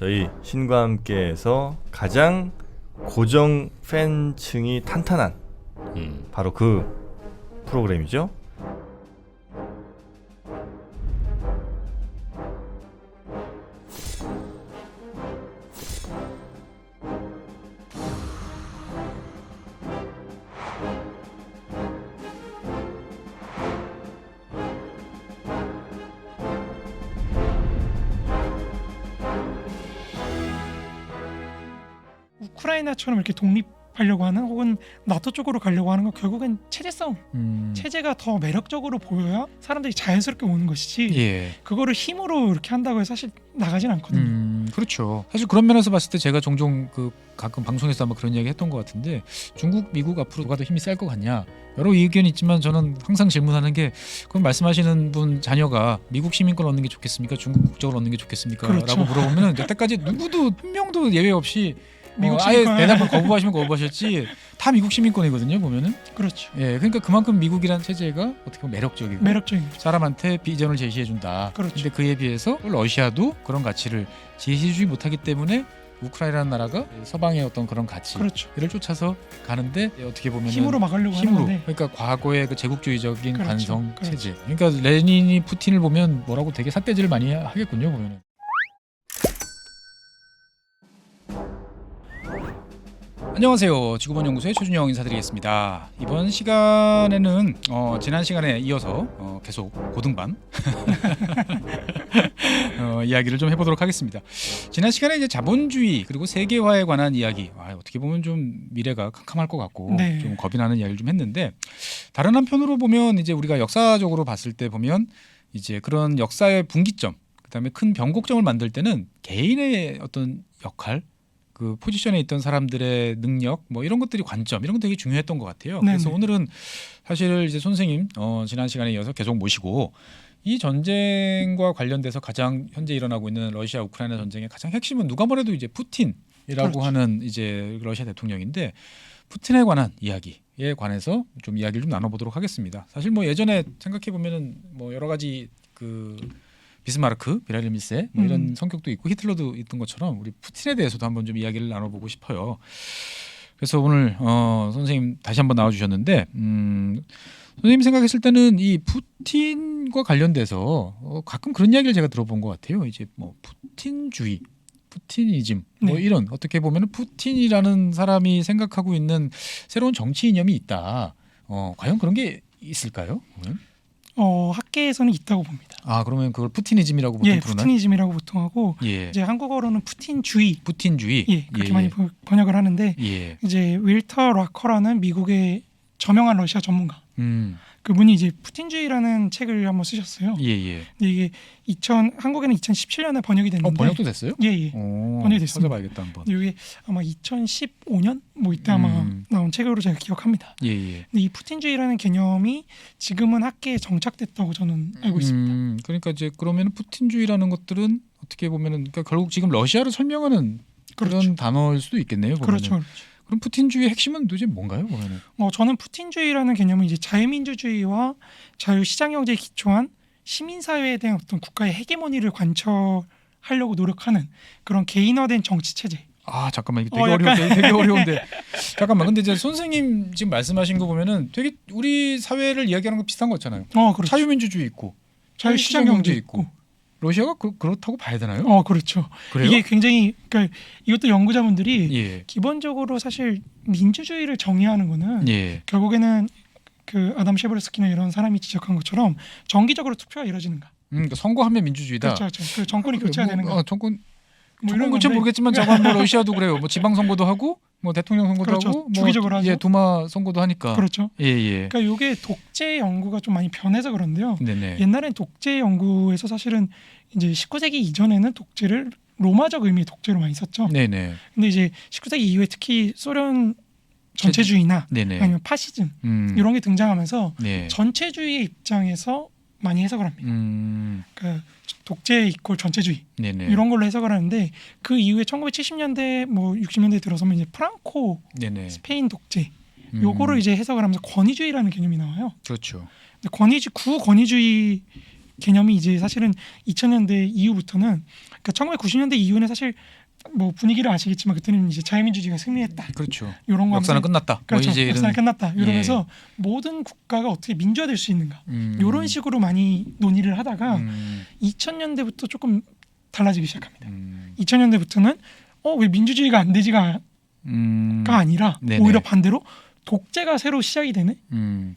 저희 신과 함께에서 가장 고정 팬층이 탄탄한 바로 그 프로그램이죠. 우크라이나처럼 이렇게 독립하려고 하는 혹은 나토 쪽으로 가려고 하는 건 결국엔 체제 싸움. 체제가 더 매력적으로 보여야 사람들이 자연스럽게 오는 것이지. 예. 그거를 힘으로 이렇게 한다고 해서 사실 나가진 않거든요. 그렇죠. 사실 그런 면에서 봤을 때 제가 종종 가끔 방송에서 아마 그런 이야기 했던 것 같은데 중국, 미국 앞으로 누가 더 힘이 셀 것 같냐 여러 의견이 있지만 저는 항상 질문하는 게 그럼 말씀하시는 분 자녀가 미국 시민권 얻는 게 좋겠습니까? 중국 국적을 얻는 게 좋겠습니까? 그렇죠. 라고 물어보면 여태까지 누구도 한 명도 예외 없이 미국 아예 시민권. 대답을 거부하시면 거부하셨지 다 미국 시민권이거든요 보면은. 그렇죠. 예, 그러니까 그만큼 미국이란 체제가 어떻게 보면 매력적이고 매력적인 거죠. 사람한테 비전을 제시해준다. 그렇죠. 근데 그에 비해서 러시아도 그런 가치를 제시해주지 못하기 때문에 우크라이나라는 나라가 서방의 어떤 그런 가치를 그렇죠. 쫓아서 가는데 어떻게 보면 힘으로 막으려고 하는 건데. 그러니까 과거의 그 제국주의적인 그렇죠. 관성 그렇죠. 체제. 그러니까 레닌이 푸틴을 보면 뭐라고 되게 삿대질 많이 하겠군요 보면은. 안녕하세요. 지구본연구소의 최준영 인사드리겠습니다. 이번 시간에는 지난 시간에 이어서 계속 고등반 이야기를 좀 해보도록 하겠습니다. 지난 시간에 이제 자본주의 그리고 세계화에 관한 이야기, 어떻게 보면 좀 미래가 캄캄할 것 같고 네. 좀 겁이 나는 이야기를 좀 했는데 다른 한편으로 보면 이제 우리가 역사적으로 봤을 때 보면 이제 그런 역사의 분기점, 그다음에 큰 변곡점을 만들 때는 개인의 어떤 역할 그 포지션에 있던 사람들의 능력 뭐 이런 것들이 관점 이런 거 되게 중요했던 것 같아요. 네네. 그래서 오늘은 사실 이제 선생님 지난 시간에 이어서 계속 모시고 이 전쟁과 관련돼서 가장 현재 일어나고 있는 러시아 우크라이나 전쟁의 가장 핵심은 누가 뭐래도 이제 푸틴이라고 그렇죠. 하는 이제 러시아 대통령인데 푸틴에 관한 이야기에 관해서 좀 이야기를 좀 나눠보도록 하겠습니다. 사실 뭐 예전에 생각해 보면은 뭐 여러 가지 그 비스마르크, 비라일 밀세 뭐 이런 성격도 있고 히틀러도 있던 것처럼 우리 푸틴에 대해서도 한번 좀 이야기를 나눠보고 싶어요. 그래서 오늘 선생님 다시 한번 나와주셨는데 선생님 생각했을 때는 이 푸틴과 관련돼서 가끔 그런 이야기를 제가 들어본 것 같아요. 이제 뭐 푸틴주의, 푸틴이즘 뭐 네. 이런 어떻게 보면 푸틴이라는 사람이 생각하고 있는 새로운 정치 이념이 있다. 과연 그런 게 있을까요? 학계에서는 있다고 봅니다. 그러면 그걸 푸틴이즘이라고 보통 예, 부르나요? 푸틴이즘이라고 보통 하고 예. 이제 한국어로는 푸틴주의. 푸틴주의. 예, 그렇게 많이 번역을 하는데 예. 이제 윌터 라커라는 미국의 저명한 러시아 전문가. 그분이 이제 푸틴주의라는 책을 한번 쓰셨어요. 예. 근데 이게 한국에는 2017년에 번역이 됐는데 번역도 됐어요? 예. 번역이 됐습니다. 찾아봐야겠다 한번. 근데 이게 아마 2015년 뭐 이때 아마 나온 책으로 제가 기억합니다. 예. 근데 이 푸틴주의라는 개념이 지금은 학계에 정착됐다고 저는 알고 있습니다. 그러니까 이제 그러면 푸틴주의라는 것들은 어떻게 보면은 그러니까 결국 지금 러시아를 설명하는 그런 그렇죠. 단어일 수도 있겠네요. 보면은. 그렇죠. 그럼 푸틴주의 핵심은 도대체 뭔가요? 보면은. 저는 푸틴주의라는 개념은 이제 자유민주주의와 자유시장경제에 기초한 시민사회에 대한 어떤 국가의 헤게모니를 관철하려고 노력하는 그런 개인화된 정치 체제. 잠깐만 이게 되게 어려운데 되게 어려운데 잠깐만 근데 이제 선생님 지금 말씀하신 거 보면은 되게 우리 사회를 이야기하는 거 비슷한 거 있잖아요. 그렇죠. 자유민주주의 있고 자유시장경제 있고. 러시아가 그렇다고 봐야 되나요? 그렇죠. 그래요? 이게 굉장히 그러니까 이것도 연구자분들이 예. 기본적으로 사실 민주주의를 정의하는 거는 예. 결국에는 그 아담 셰브르스키나 이런 사람이 지적한 것처럼 정기적으로 투표가 이루어지는가. 그러니까 선거하면 민주주의다. 그렇죠. 그 정권이 교체가 되는가. 정권 이런 교체 건데. 모르겠지만 저건 뭐 러시아도 그래요. 뭐 지방 선거도 하고 뭐 대통령 선거도 그렇죠. 하고 뭐 주기적으로 하죠. 두마 선거도 하니까. 그렇죠. 예. 그러니까 이게 독재 연구가 좀 많이 변해서 그런데요. 네네. 옛날엔 독재 연구에서 사실은 이제 19세기 이전에는 독재를 로마적 의미의 독재로 많이 썼죠. 네네. 근데 이제 19세기 이후에 특히 소련 전체주의나 네네. 아니면 파시즘 이런 게 등장하면서 네. 전체주의의 입장에서 많이 해석을 합니다. 그러니까 독재 이꼴 전체주의 네네. 이런 걸로 해석을 하는데 그 이후에 1970년대 뭐 60년대 들어서면 이제 프랑코 네네. 스페인 독재 요거를 이제 해석을 하면서 권위주의라는 개념이 나와요. 그렇죠. 근데 구권위주의 개념이 이제 사실은 2000년대 이후부터는 그러니까 1990년대 이후에 사실 뭐 분위기를 아시겠지만 그때는 이제 자유민주주의가 승리했다. 그렇죠. 이런 거 역사는 하면서 끝났다. 그렇죠. 뭐 이제 역사는 이런 끝났다. 이러면서 모든 국가가 어떻게 민주화될 수 있는가 이런 식으로 많이 논의를 하다가 2000년대부터 조금 달라지기 시작합니다. 2000년대부터는 왜 민주주의가 안 되지가 아니라 네네. 오히려 반대로 독재가 새로 시작이 되네.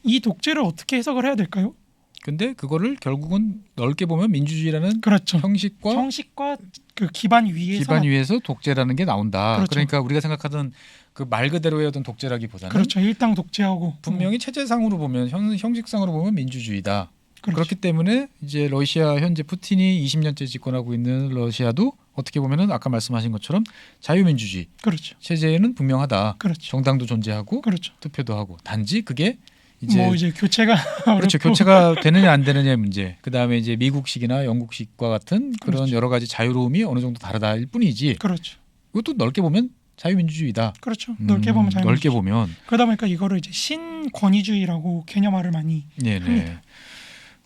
이 이 독재를 어떻게 해석을 해야 될까요? 근데 그거를 결국은 넓게 보면 민주주의라는 그렇죠. 형식과 그 기반 위에서 기반 위에서 독재라는 게 나온다. 그렇죠. 그러니까 우리가 생각하던 그 말 그대로의 어떤 독재라기보다는 그렇죠. 일당 독재하고 분명히 체제상으로 보면 형식상으로 보면 민주주의다. 그렇죠. 그렇기 때문에 이제 러시아 현재 푸틴이 20년째 집권하고 있는 러시아도 어떻게 보면은 아까 말씀하신 것처럼 자유민주주의 그렇죠. 체제는 분명하다. 그렇죠. 정당도 존재하고 그렇죠. 투표도 하고 단지 그게 이제 뭐 이제 교체가 그렇죠. 어렵고. 교체가 되느냐 안 되느냐의 문제. 그다음에 이제 미국식이나 영국식과 같은 그런 그렇죠. 여러 가지 자유로움이 어느 정도 다르다일 뿐이지. 그렇죠. 이것도 넓게 보면 자유민주주의다. 그렇죠. 넓게 보면 자유민주주의. 넓게 보면. 그러다 보니까 이거를 이제 신권위주의라고 개념화를 많이 네네. 합니다.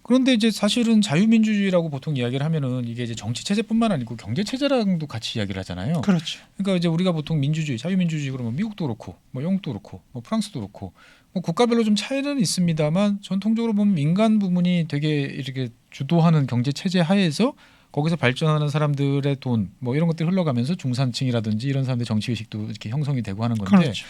그런데 이제 사실은 자유민주주의라고 보통 이야기를 하면은 이게 이제 정치 체제뿐만 아니고 경제 체제랑도 같이 이야기를 하잖아요. 그렇죠. 그러니까 이제 우리가 보통 민주주의, 자유민주주의 그러면 미국도 그렇고, 뭐 영국도 그렇고, 뭐 프랑스도 그렇고, 뭐 국가별로 좀 차이는 있습니다만 전통적으로 보면 민간 부문이 되게 이렇게 주도하는 경제 체제 하에서 거기서 발전하는 사람들의 돈, 뭐 이런 것들이 흘러가면서 중산층이라든지 이런 사람들 정치 의식도 이렇게 형성이 되고 하는 건데 그렇죠.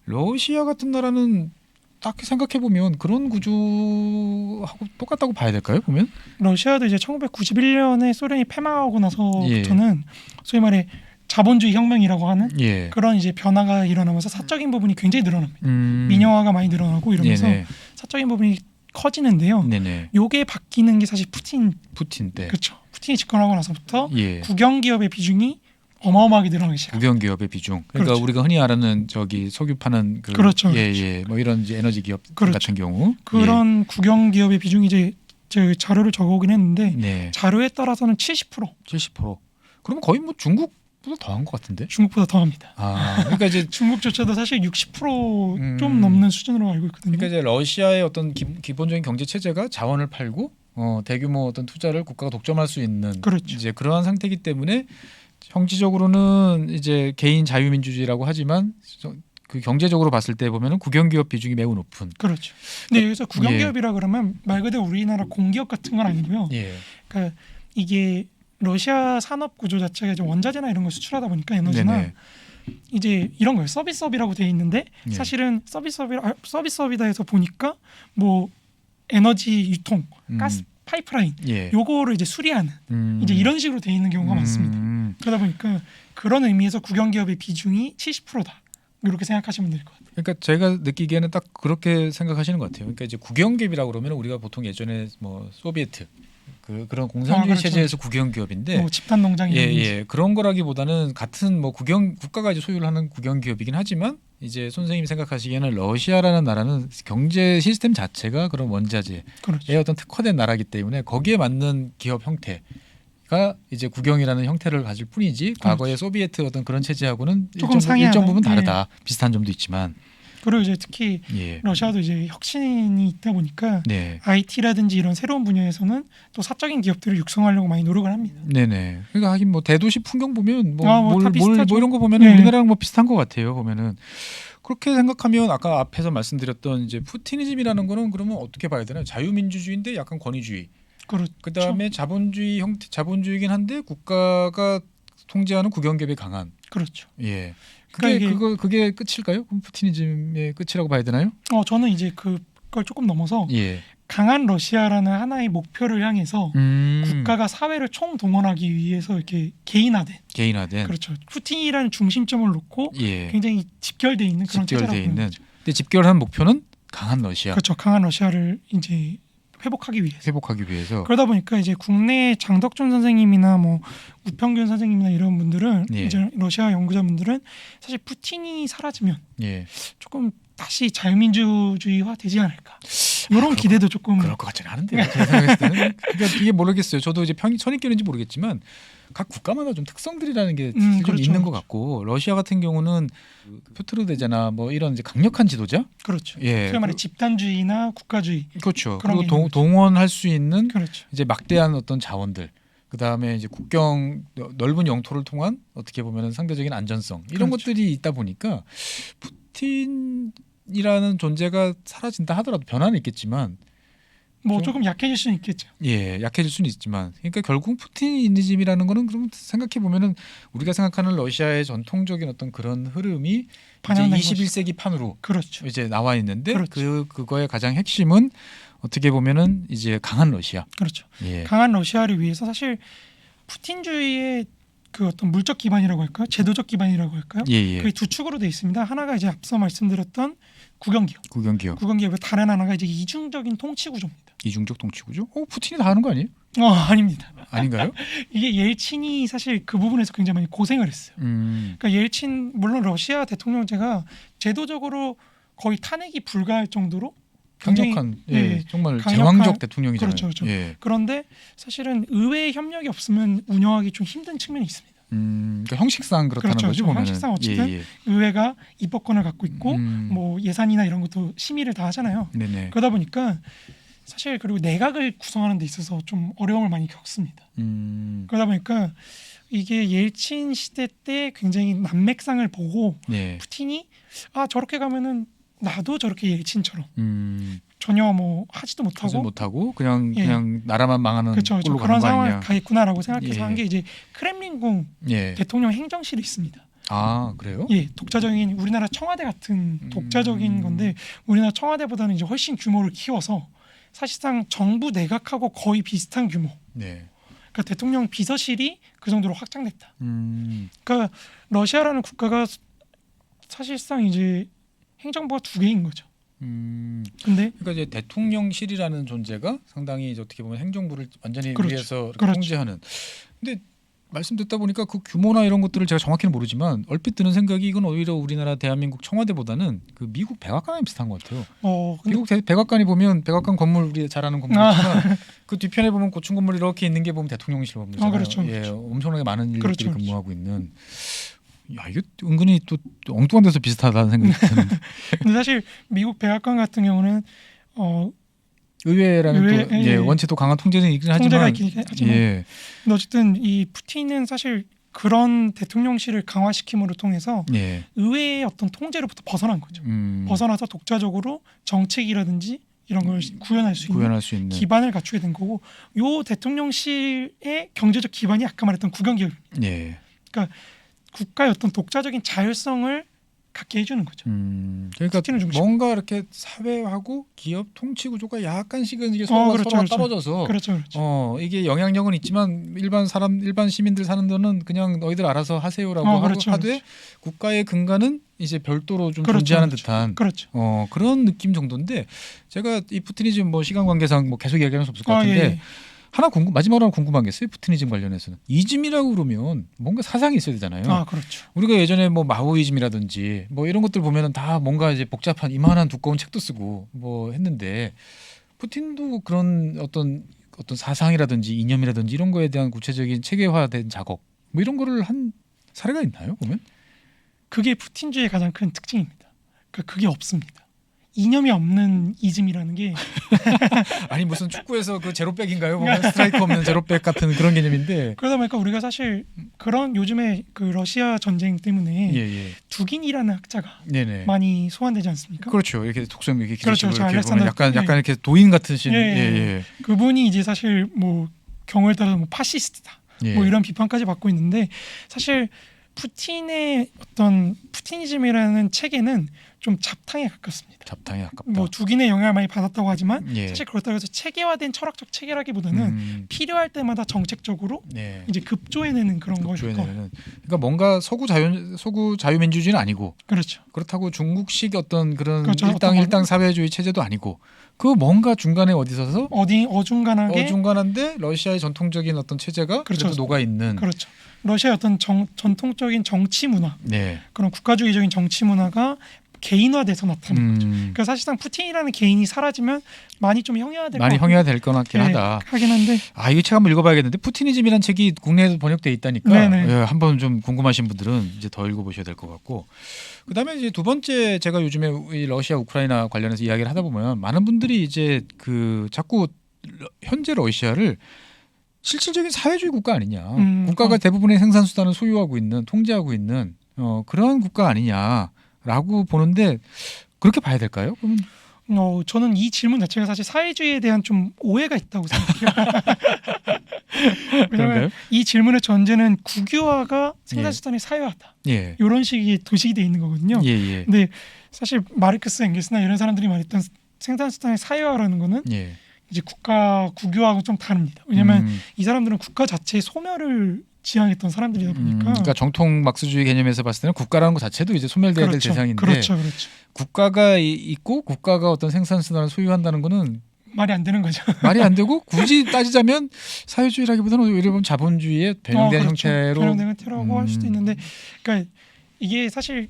러시아 같은 나라는 딱히 생각해 보면 그런 구조하고 똑같다고 봐야 될까요? 보면 러시아도 이제 1991년에 소련이 패망하고 예. 나서부터는 소위 말해 자본주의 혁명이라고 하는 예. 그런 이제 변화가 일어나면서 사적인 부분이 굉장히 늘어납니다. 음. 민영화가 많이 늘어나고 이러면서 네네. 사적인 부분이 커지는데요. 네네. 요게 바뀌는 게 사실 푸틴 푸틴 때. 그렇죠. 푸틴이 집권하고 나서부터 예. 국영 기업의 비중이 어마어마하게 늘어나기 시작. 국영 기업의 비중. 그러니까 그렇죠. 우리가 흔히 알아는 저기 석유 파는 그 그렇죠, 예. 뭐 이런 이제 에너지 기업 그렇죠. 같은 경우. 그런 국영 기업의 비중이 이제 제 자료를 적어오긴 했는데 예. 네. 자료에 따라서는 70% 70%. 그러면 거의 뭐 중국보다 더한 것 같은데. 중국보다 더합니다. 아, 그러니까 이제 중국조차도 사실 60%좀 넘는 수준으로 알고 있거든요. 그러니까 이제 러시아의 어떤 기본적인 경제 체제가 자원을 팔고 대규모 어떤 투자를 국가가 독점할 수 있는 그렇죠. 이제 그러한 상태이기 때문에 형지적으로는 이제 개인 자유민주주의라고 하지만 그 경제적으로 봤을 때 보면은 국영기업 비중이 매우 높은. 그렇죠. 근데 여기서 국영 예. 기업이라 그러면 말 그대로 우리나라 공기업 같은 건 아니고요. 예. 그러니까 이게 러시아 산업 구조 자체가 이제 원자재나 이런 걸 수출하다 보니까 에너지나 네네. 이제 이런 거예요. 서비스업이라고 돼 있는데 예. 사실은 서비스업이다 해서 보니까 뭐 에너지 유통, 가스 파이프라인 예. 요거를 이제 수리하는 이제 이런 식으로 돼 있는 경우가 많습니다. 그러다 보니까 그런 의미에서 국영 기업의 비중이 70%다. 이렇게 생각하시면 될 것 같아요. 그러니까 제가 느끼기에는 딱 그렇게 생각하시는 것 같아요. 그러니까 이제 국영기업이라고 그러면 우리가 보통 예전에 뭐 소비에트 그런 공산주의 그렇죠. 체제에서 국영기업인데 뭐 집단 농장이 예. 그런 거라기보다는 같은 뭐 국가가 이제 소유를 하는 국영기업이긴 하지만 이제 선생님이 생각하시기에는 러시아라는 나라는 경제 시스템 자체가 그런 원자재의 그렇죠. 어떤 특화된 나라이기 때문에 거기에 맞는 기업 형태가 이제 국영이라는 형태를 가질 뿐이지 과거의 소비에트 어떤 그런 체제하고는 조금 일정 상이하다. 부분 다르다. 비슷한 점도 있지만 그리고 이제 특히 예. 러시아도 이제 혁신이 있다 보니까 네. IT라든지 이런 새로운 분야에서는 또 사적인 기업들을 육성하려고 많이 노력을 합니다. 네네. 그러니까 하긴 뭐 대도시 풍경 보면 다 비슷하죠. 이런 거 보면은 네. 우리나라랑 뭐 비슷한 것 같아요. 보면은 그렇게 생각하면 아까 앞에서 말씀드렸던 이제 푸티니즘이라는 거는 그러면 어떻게 봐야 되나요? 자유민주주의인데 약간 권위주의. 그렇죠. 그다음에 자본주의 형태 자본주의긴 한데 국가가 통제하는 국영기업이 강한. 그렇죠. 예. 그러니까 그게 끝일까요? 그럼 푸티니즘의 끝이라고 봐야 되나요? 저는 이제 그걸 조금 넘어서 예. 강한 러시아라는 하나의 목표를 향해서 국가가 사회를 총동원하기 위해서 이렇게 개인화된 개인화된. 그렇죠. 푸틴이라는 중심점을 놓고 예. 굉장히 집결돼 있는 그런 체제라고 집결돼 보는 있는. 거죠. 근데 집결한 목표는 강한 러시아. 그렇죠. 강한 러시아를 이제 회복하기 위해서. 회복하기 위해서. 그러다 보니까 이제 국내 장덕준 선생님이나 뭐 우평균 선생님이나 이런 분들은 예. 이제 러시아 연구자분들은 사실 푸틴이 사라지면 예. 조금 다시 자유민주주의화 되지 않을까 이런 기대도 조금 그럴 것 같지는 않은데요. 제가 생각했을 때는 그러니까 이게 모르겠어요. 저도 이제 선입견인지 모르겠지만 각 국가마다 좀 특성들이라는 게 좀 그렇죠. 있는 것 같고 러시아 같은 경우는 표트르 대제나 뭐 이런 이제 강력한 지도자, 그렇죠. 예, 소위 말해 집단주의나 국가주의 그렇죠. 그런 그리고 게 있는 동원할 수 있는 그렇죠. 이제 막대한 어떤 자원들. 그다음에 이제 국경 넓은 영토를 통한 어떻게 보면은 상대적인 안전성 이런 그렇죠. 것들이 있다 보니까 푸틴이라는 존재가 사라진다 하더라도 변화는 있겠지만 뭐 좀- 조금 약해질 수는 있겠죠. 예, 약해질 수는 있지만 그러니까 결국 푸틴이즘이라는 거는 그럼 생각해 보면은 우리가 생각하는 러시아의 전통적인 어떤 그런 흐름이 이제 반영된 21세기 판으로 그렇죠. 이제 나와 있는데 그렇죠. 그거의 가장 핵심은 어떻게 보면은 이제 강한 러시아. 그렇죠. 예. 강한 러시아를 위해서 사실 푸틴주의의 그 어떤 물적 기반이라고 할까요? 제도적 기반이라고 할까요? 예, 예. 그게 두 축으로 돼 있습니다. 하나가 이제 앞서 말씀드렸던 국영기업. 국영기업. 국영기업의 다른 하나가 이제 이중적인 통치 구조입니다. 이중적 통치구조? 푸틴이 다 하는 거 아니에요? 아닙니다. 아닌가요? 이게 옐친이 사실 그 부분에서 굉장히 많이 고생을 했어요. 그러니까 옐친 물론 러시아 대통령제가 제도적으로 거의 탄핵이 불가할 정도로 굉장히 강력한 예, 정말 강력한- 제왕적 대통령이잖아요. 그렇죠, 그렇죠. 예. 그런데 사실은 의회의 협력이 없으면 운영하기 좀 힘든 측면이 있습니다. 그러니까 형식상 그렇다는 그렇죠, 거죠. 그렇죠. 보면은. 형식상 어쨌든 예, 예. 의회가 입법권을 갖고 있고 음. 뭐 예산이나 이런 것도 심의를 다 하잖아요. 네네. 그러다 보니까 사실 그리고 내각을 구성하는 데 있어서 좀 어려움을 많이 겪습니다. 그러다 보니까 이게 옐친 시대 때 굉장히 난맥상을 보고 예. 푸틴이 저렇게 가면은 나도 저렇게 옐친처럼 음. 전혀 뭐 하지도 하지 못하고 못하고 그냥 예. 그냥 나라만 망하는 그렇죠, 꼴로 그런 가는 거 상황을 아니냐. 가겠구나라고 생각해서 예. 한 게 이제 크렘린궁 예. 대통령 행정실이 있습니다. 아 그래요? 예, 독자적인 우리나라 청와대 같은 독자적인 건데 우리나라 청와대보다는 이제 훨씬 규모를 키워서 사실상 정부 내각하고 거의 비슷한 규모. 네. 그러니까 대통령 비서실이 그 정도로 확장됐다. 음. 그러니까 러시아라는 국가가 사실상 이제 행정부가 두 개인 거죠. 근데 그러니까 이제 대통령실이라는 존재가 상당히 이제 어떻게 보면 행정부를 완전히 그렇죠. 위해서 이렇게 그렇죠. 통제하는. 근데 말씀 듣다 보니까 그 규모나 이런 것들을 제가 정확히는 모르지만 얼핏 드는 생각이 이건 오히려 우리나라 대한민국 청와대보다는 그 미국 백악관이랑 비슷한 것 같아요. 근데 미국 백악관이 보면 백악관 건물 우리 잘 아는 건물이지만 그 뒤편에 보면 고층 건물 이렇게 있는 게 보면 대통령실 건물이잖아요. 그렇죠, 예, 그렇죠. 엄청나게 많은 인력들이 그렇죠, 그렇죠. 근무하고 있는. 야 이게 은근히 또 엉뚱한 데서 비슷하다는 생각이 드는데 근데 사실 미국 백악관 같은 경우는 의회라는 의회, 또 예. 원체 또 강한 통제는 있긴 통제가 하지만 있긴 하지만 예, 근데 어쨌든 이 푸틴은 사실 그런 대통령실을 강화시킴으로 통해서 예, 의회의 어떤 통제로부터 벗어난 거죠. 벗어나서 독자적으로 정책이라든지 이런 걸 구현할 수 있는 구현할 수 있는 기반을 갖추게 된 거고 요 대통령실의 경제적 기반이 아까 말했던 국영기업입니다. 예, 국가의 어떤 독자적인 자율성을 갖게 해주는 거죠. 그러니까 푸틴을 중심. 뭔가 이렇게 사회하고 기업 통치 구조가 약간씩은 이게 서로가 그렇죠, 서로가 그렇죠. 떨어져서 그렇죠, 그렇죠. 이게 영향력은 있지만 일반 시민들 사는 데는 그냥 너희들 알아서 하세요라고 그렇죠, 하되 그렇죠. 국가의 근간은 이제 별도로 좀 그렇죠, 존재하는 그렇죠. 듯한 그렇죠. 그런 느낌 정도인데 제가 이 푸틴이즘 뭐 시간 관계상 뭐 계속 얘기할 수 없을 것 같은데 예. 마지막으로 궁금한 게 있어요. 푸틴이즘 관련해서는 이즘이라고 그러면 뭔가 사상이 있어야 되잖아요. 그렇죠. 우리가 예전에 뭐 마오이즘이라든지 뭐 이런 것들 보면은 다 뭔가 이제 복잡한 이만한 두꺼운 책도 쓰고 뭐 했는데 푸틴도 그런 어떤 사상이라든지 이념이라든지 이런 거에 대한 구체적인 체계화된 작업 뭐 이런 거를 한 사례가 있나요? 보면 그게 푸틴주의의 가장 큰 특징입니다. 그게 없습니다. 이념이 없는 이즘이라는 게 아니 무슨 축구에서 그 제로백인가요? 보면 스트라이크 없는 제로백 같은 그런 개념인데 그러다 보니까 우리가 사실 그런 요즘에 그 러시아 전쟁 때문에 예. 두긴이라는 학자가 네네. 많이 소환되지 않습니까? 그렇죠. 이렇게 독성 이렇게 그렇죠. 기술식으로 이렇게 알렉산더- 보면 약간 예. 이렇게 도인 같은 신. 예. 그분이 이제 사실 뭐 경우에 따라서 뭐 파시스트다 예. 뭐 이런 비판까지 받고 있는데 사실 푸틴의 어떤 푸틴이즘이라는 체계는 좀 잡탕에 가깝습니다. 잡탕에 가깝다. 뭐 두긴의 영향을 많이 받았다고 하지만 예. 사실 그렇다고 해서 체계화된 철학적 체계라기보다는 필요할 때마다 정책적으로 네. 이제 급조해내는 그런 급조해 거였고 내는. 그러니까 뭔가 서구 자유민주주의는 아니고 그렇죠. 그렇다고 중국식 어떤 그런 그렇죠. 일당 사회주의 체제도 아니고 그 뭔가 중간에 어디서서 어중간하게 어중간한데 러시아의 전통적인 어떤 체제가 그렇죠. 그래도 녹아 있는. 그렇죠. 러시아의 어떤 전통적인 정치 문화 네. 그런 국가주의적인 정치 문화가 개인화돼서 나타나는 거죠. 그러니까 사실상 푸틴이라는 개인이 사라지면 많이 좀 형해화될 많이 형해화될 것 같긴 하다. 하긴 한데 이 책 한번 읽어봐야겠는데 푸틴이즘이라는 책이 국내에도 번역돼 있다니까 네네. 예, 한번 좀 궁금하신 분들은 이제 더 읽어보셔야 될 것 같고 그다음에 이제 두 번째 제가 요즘에 이 러시아 우크라이나 관련해서 이야기를 하다 보면 많은 분들이 이제 그 자꾸 현재 러시아를 실질적인 사회주의 국가 아니냐. 어. 국가가 대부분의 생산 수단을 소유하고 있는 통제하고 있는 그런 국가 아니냐라고 보는데 그렇게 봐야 될까요? 그러면 저는 이 질문 자체가 사실 사회주의에 대한 좀 오해가 있다고 생각해요. 왜냐하면 그런가요? 이 질문의 전제는 국유화가 생산수단의 사회화다. 예. 이런 식의 도식이 돼 있는 거거든요. 예, 예. 근데 사실 마르크스, 엥겔스나 이런 사람들이 말했던 생산수단의 사회화라는 거는 예. 이제 국가 국유화하고 좀 다릅니다. 왜냐하면 음. 이 사람들은 국가 자체의 소멸을 지향했던 사람들이다 보니까. 그러니까 정통 막스주의 개념에서 봤을 때는 국가라는 것 자체도 이제 소멸돼야 될 대상인데 그렇죠. 국가가 있고 국가가 어떤 생산 수단을 소유한다는 거는 말이 안 되는 거죠. 말이 안 되고 굳이 따지자면 사회주의라기보다는 오히려 보면 자본주의의 변형된 그렇죠. 형태로 변형된 형태라고 할 수도 있는데, 그러니까 이게 사실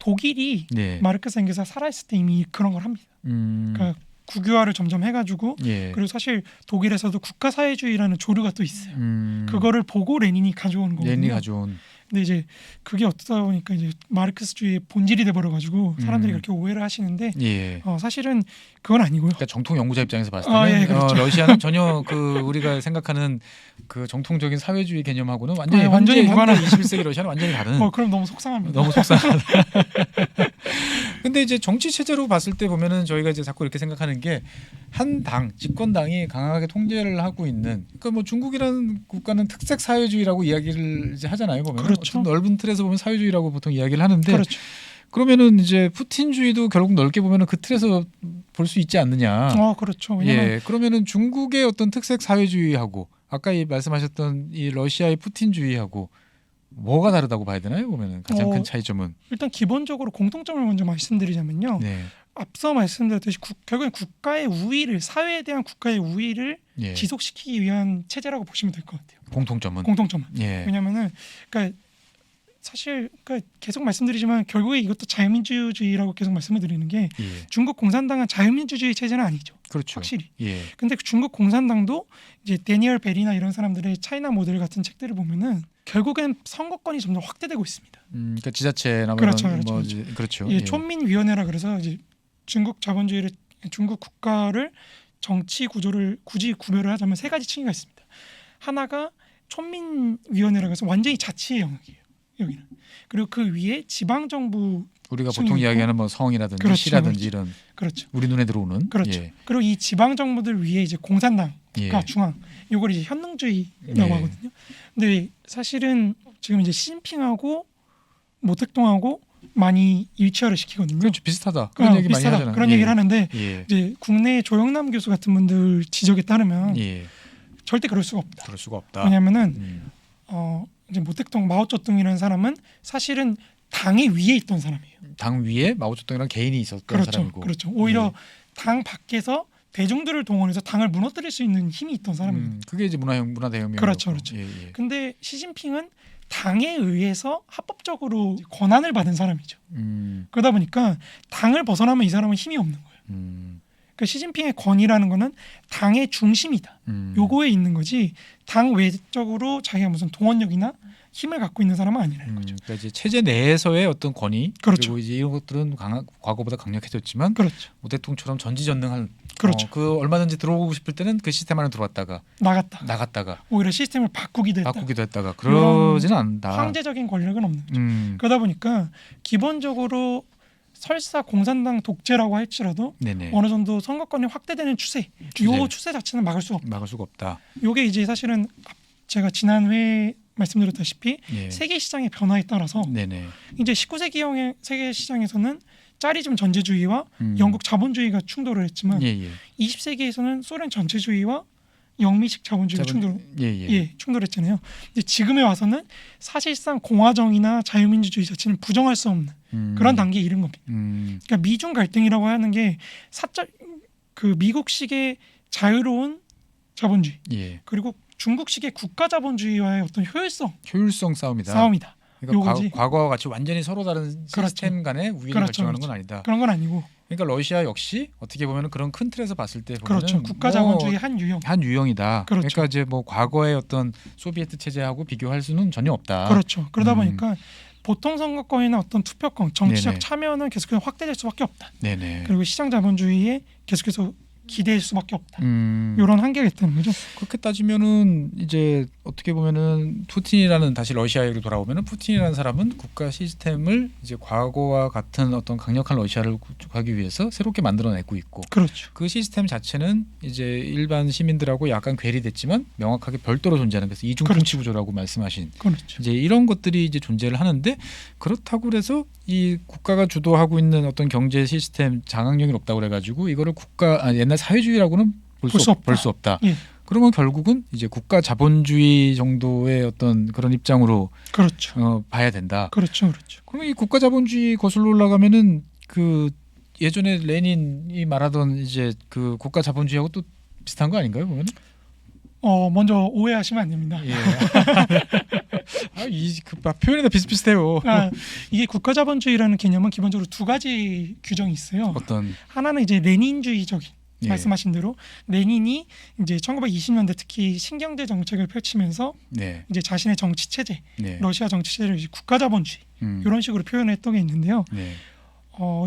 독일이 네. 마르크스 엥겔스가 살아있을 때 이미 그런 걸 합니다. 그러니까 국유화를 점점 해가지고 예. 그리고 사실 독일에서도 국가 사회주의라는 조류가 또 있어요. 음. 그거를 보고 레닌이 가져온 거거든요. 레닌이 가져온 근데 이제 그게 어쩌다 보니까 이제 마르크스주의의 본질이 돼버려가지고 사람들이 그렇게 오해를 하시는데 예. 사실은 그건 아니고요. 그러니까 정통 연구자 입장에서 봤을 때는 예, 그렇죠. 러시아는 전혀 그 우리가 생각하는 그 정통적인 사회주의 개념하고는 완전히 완전히 무관한 21세기 러시아는 완전히 다른 그럼 너무 속상합니다. 너무 속상하다. 근데 이제 정치 체제로 봤을 때 보면은 저희가 이제 자꾸 이렇게 생각하는 게 한 당 집권당이 강하게 통제를 하고 있는 그러니까 뭐 중국이라는 국가는 특색 사회주의라고 이야기를 이제 하잖아요. 보면 그렇죠. 어떤 넓은 틀에서 보면 사회주의라고 보통 이야기를 하는데 그렇죠. 그러면은 이제 푸틴주의도 결국 넓게 보면은 그 틀에서 볼 수 있지 않느냐. 그렇죠. 왜냐면 예, 그러면은 중국의 어떤 특색 사회주의하고 아까 이 말씀하셨던 이 러시아의 푸틴주의하고 뭐가 다르다고 봐야 되나요? 보면은 가장 큰 차이점은 일단 기본적으로 공통점을 먼저 말씀드리자면요. 네, 앞서 말씀드렸듯이 결국엔 국가의 우위를 사회에 대한 국가의 우위를 예, 지속시키기 위한 체제라고 보시면 될 것 같아요. 공통점은 공통점은. 예, 왜냐면은 그러니까 사실 그러니까 계속 말씀드리지만 결국에 이것도 자유민주주의라고 계속 말씀을 드리는 게 예, 중국 공산당은 자유민주주의 체제는 아니죠. 그렇죠. 확실히. 예, 근데 중국 공산당도 이제 데니얼 베리나 이런 사람들의 차이나 모델 같은 책들을 보면은 결국엔 선거권이 점점 확대되고 있습니다. 그러니까 지자체나 그렇죠, 뭐 그렇죠. 그렇죠. 예, 촌민위원회라 그래서 이제 중국 자본주의를 중국 국가를 정치 구조를 굳이 구별을 하자면 세 가지 층위가 있습니다. 하나가 촌민위원회라 그래서 완전히 자치의 영역이에요. 여기는. 그리고 그 위에 지방 정부 우리가 층이 보통 있고. 이야기하는 뭐 성이라든지 그렇죠, 시라든지 그렇죠. 이런 그렇죠. 우리 눈에 들어오는 그렇죠. 예, 그리고 이 지방 정부들 위에 이제 공산당과 예, 중앙 요걸 이제 현능주의라고 네. 하거든요. 근데 사실은 지금 이제 시진핑하고 모택동하고 많이 일치화를 시키거든요. 그렇죠. 비슷하다. 그런 얘기 많이 비슷하다. 하잖아요. 그런 예, 얘기를 하는데 예, 이제 국내 조영남 교수 같은 분들 지적에 따르면 예, 절대 그럴 수가 없다. 그럴 수가 없다. 왜냐하면은 음, 이제 모택동 마오쩌둥이라는 사람은 사실은 당의 위에 있던 사람이에요. 당 위에 마오쩌둥이라는 개인이 있었던 그렇죠. 사람이고, 그렇죠. 오히려 당 밖에서 대중들을 동원해서 당을 무너뜨릴 수 있는 힘이 있던 사람이에요. 그게 이제 문화 대혁명. 그렇죠, 그렇죠. 예, 예. 근데 시진핑은 당에 의해서 합법적으로 권한을 받은 사람이죠. 그러다 보니까 당을 벗어나면 이 사람은 힘이 없는 거예요. 그 시진핑의 권위라는 거는 당의 중심이다. 요거에 있는 거지 당 외적으로 자기가 무슨 동원력이나 힘을 갖고 있는 사람은 아니라는 거죠. 그러니까 이제 체제 내에서의 어떤 권위 그렇죠. 그리고 이제 이런 것들은 과거보다 강력해졌지만 그렇죠. 모택동처럼 전지전능한 그렇죠. 그 얼마든지 들어오고 싶을 때는 그 시스템 안에 들어왔다가 나갔다가 오히려 시스템을 바꾸기도 했다. 그러지는 않다. 황제적인 권력은 없는 거죠. 음, 그러다 보니까 기본적으로 설사 공산당 독재라고 할지라도 네네. 어느 정도 선거권이 확대되는 추세. 요 추세 자체는 막을 수가 없다. 막을 수가 없다. 요게 이제 사실은 제가 지난 회에 말씀드렸다시피 예. 세계 시장의 변화에 따라서 네네. 이제 19세기형의 세계 시장에서는 짜리즘 전제주의와 영국 자본주의가 충돌을 했지만 예예. 20세기에서는 소련 전체주의와 영미식 자본주의가 예예. 충돌했잖아요. 근데 지금에 와서는 사실상 공화정이나 자유민주주의 자체는 부정할 수 없는 그런 단계에 이른 겁니다. 그러니까 미중 갈등이라고 하는 게 그 미국식의 자유로운 자본주의 예. 그리고 중국식의 국가 자본주의와의 어떤 효율성 싸움이다. 싸움이다. 그러니까 요거지. 과거와 같이 완전히 서로 다른 시스템 간의 우위를 결정하는 건 아니다. 그런 건 아니고. 그러니까 러시아 역시 어떻게 보면 그런 큰 틀에서 봤을 때 보면은 그렇죠. 국가 자본주의 한 유형. 한 유형이다. 그렇죠. 그러니까 이제 뭐 과거의 어떤 소비에트 체제하고 비교할 수는 전혀 없다. 그렇죠. 그러다 보니까 보통 선거권이나 어떤 투표권, 정치적 네네. 참여는 계속해서 확대될 수밖에 없다. 네네. 그리고 시장 자본주의에 계속해서 기대할 수밖에 없다. 이런 한계가 있다는 거죠. 그렇게 따지면은 이제 어떻게 보면은 푸틴이라는 다시 러시아 얘기로 돌아오면은 푸틴이라는 사람은 국가 시스템을 이제 과거와 같은 어떤 강력한 러시아를 구축하기 위해서 새롭게 만들어내고 있고 그렇죠. 그 시스템 자체는 이제 일반 시민들하고 약간 괴리됐지만 명확하게 별도로 존재하는 그래서 이중 통치 구조라고 말씀하신 그렇죠. 이제 이런 것들이 이제 존재를 하는데 그렇다고 그래서 이 국가가 주도하고 있는 어떤 경제 시스템 장악력이 높다고 그래가지고 이거를 옛날 사회주의라고는 볼 수 없다. 예. 그러면 결국은 이제 국가 자본주의 정도의 어떤 그런 입장으로 그렇죠. 봐야 된다. 그렇죠. 그러면 이 국가 자본주의 거슬러 올라가면은 그 예전에 레닌이 말하던 이제 그 국가 자본주의하고 또 비슷한 거 아닌가요? 보면? 먼저 오해하시면 안 됩니다. 예. 그 표현이 비슷비슷해요. 이게 국가자본주의라는 개념은 기본적으로 두 가지 규정이 있어요. 어떤 하나는 이제 레닌주의적인 예. 말씀하신 대로 레닌이 이제 1920년대 특히 신경제 정책을 펼치면서 네. 이제 자신의 정치 체제, 네. 러시아 정치 체제를 이제 국가자본주의 이런 식으로 표현했던 게 있는데요. 네.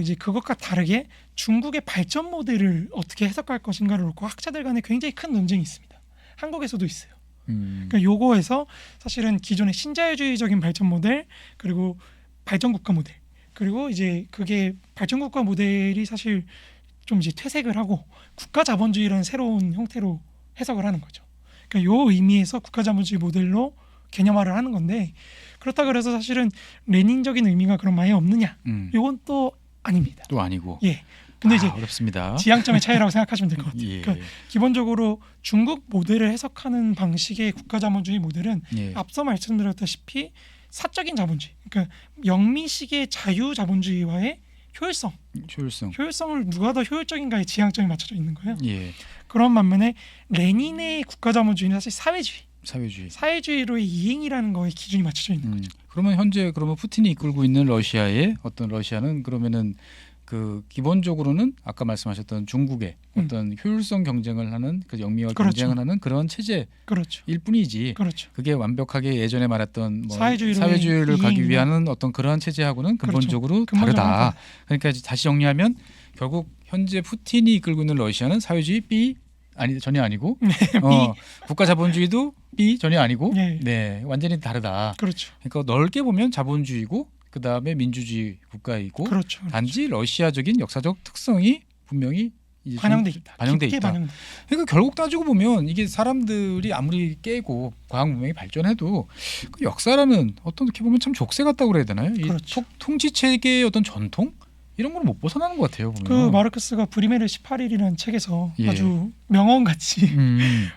이제 그것과 다르게 중국의 발전 모델을 어떻게 해석할 것인가를 놓고 학자들 간에 굉장히 큰 논쟁이 있습니다. 한국에서도 있어요. 그러니까 요거에서 사실은 기존의 신자유주의적인 발전 모델 그리고 발전국가 모델 그리고 이제 그게 발전국가 모델이 사실 좀 이제 퇴색을 하고 국가자본주의라는 새로운 형태로 해석을 하는 거죠. 그러니까 요 의미에서 국가자본주의 모델로 개념화를 하는 건데 그렇다 그래서 사실은 레닌적인 의미가 그럼 많이 없느냐? 요건 또 아닙니다. 또 아니고. 예. 근데 이제 어렵습니다. 지향점의 차이라고 생각하시면 될 것 같아요. 예. 그러니까 기본적으로 중국 모델을 해석하는 방식의 국가자본주의 모델은 예. 앞서 말씀드렸다시피 사적인 자본주의, 그러니까 영미식의 자유자본주의와의 효율성을 누가 더 효율적인가에 지향점이 맞춰져 있는 거예요. 예. 그런 반면에 레닌의 국가자본주의는 사실 사회주의로의 이행이라는 거에 기준이 맞춰져 있는 거죠. 그러면 현재 푸틴이 이끌고 있는 러시아의 어떤 러시아는 그러면은 그 기본적으로는 아까 말씀하셨던 중국의 어떤 효율성 경쟁을 하는 그 영미와 그렇죠. 경쟁을 하는 그런 체제일 그렇죠. 뿐이지. 그렇죠. 그게 완벽하게 예전에 말했던 뭐 사회주의를 가기 위한 어떤 그런 체제하고는 근본적으로 그렇죠. 다르다. 그러니까 다시 정리하면 결국 현재 푸틴이 이끌고 있는 러시아는 사회주의 B 전혀 아니고 국가 자본주의도 B 전혀 아니고 네 완전히 다르다. 그렇죠. 그러니까 넓게 보면 자본주의고 그 다음에 민주주의 국가이고 그렇죠. 단지 러시아적인 역사적 특성이 분명히 이제 반영돼 있다. 그러니까 결국 따지고 보면 이게 사람들이 아무리 깨고 과학 문명이 발전해도 그 역사라는 어떻게 보면 참 족쇄 같다고 그래야 되나요? 그렇죠. 이 통치 체계의 어떤 전통 이런 걸 못 벗어나는 것 같아요. 보면. 그 마르크스가 브리메르 18일이라는 책에서 예. 아주 명언같이